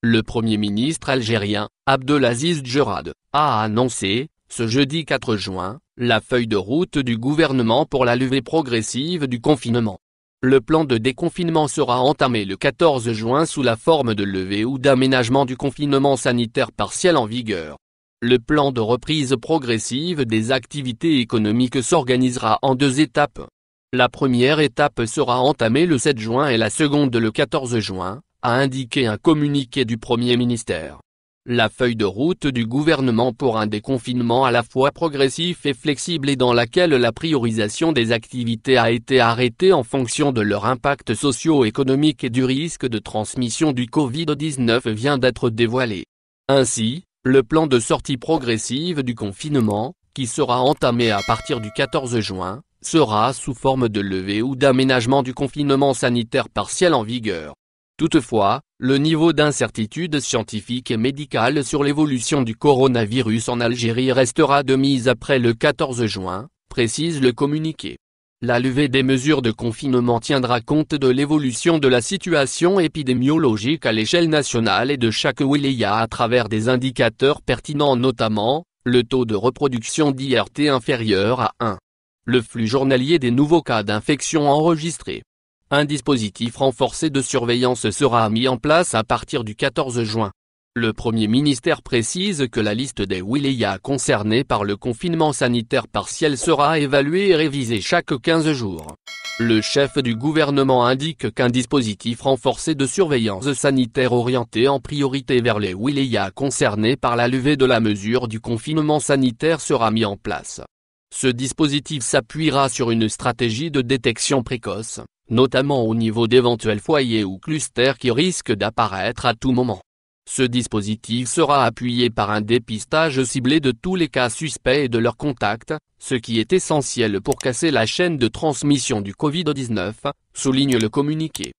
Le Premier ministre algérien, Abdelaziz Djerad, a annoncé, ce jeudi 4 juin, la feuille de route du gouvernement pour la levée progressive du confinement. Le plan de déconfinement sera entamé le 14 juin sous la forme de levée ou d'aménagement du confinement sanitaire partiel en vigueur. Le plan de reprise progressive des activités économiques s'organisera en 2 étapes. La première étape sera entamée le 7 juin et la seconde le 14 juin, a indiqué un communiqué du Premier ministère. La feuille de route du gouvernement pour un déconfinement à la fois progressif et flexible et dans laquelle la priorisation des activités a été arrêtée en fonction de leur impact socio-économique et du risque de transmission du Covid-19 vient d'être dévoilée. Ainsi, le plan de sortie progressive du confinement, qui sera entamé à partir du 14 juin, sera sous forme de levée ou d'aménagement du confinement sanitaire partiel en vigueur. Toutefois, le niveau d'incertitude scientifique et médicale sur l'évolution du coronavirus en Algérie restera de mise après le 14 juin, précise le communiqué. La levée des mesures de confinement tiendra compte de l'évolution de la situation épidémiologique à l'échelle nationale et de chaque wilaya à travers des indicateurs pertinents notamment, le taux de reproduction d'IRT inférieur à 1. Le flux journalier des nouveaux cas d'infection enregistrés. Un dispositif renforcé de surveillance sera mis en place à partir du 14 juin. Le Premier ministère précise que la liste des wilayas concernés par le confinement sanitaire partiel sera évaluée et révisée chaque 15 jours. Le chef du gouvernement indique qu'un dispositif renforcé de surveillance sanitaire orienté en priorité vers les wilayas concernés par la levée de la mesure du confinement sanitaire sera mis en place. Ce dispositif s'appuiera sur une stratégie de détection précoce, notamment au niveau d'éventuels foyers ou clusters qui risquent d'apparaître à tout moment. Ce dispositif sera appuyé par un dépistage ciblé de tous les cas suspects et de leurs contacts, ce qui est essentiel pour casser la chaîne de transmission du Covid-19, souligne le communiqué.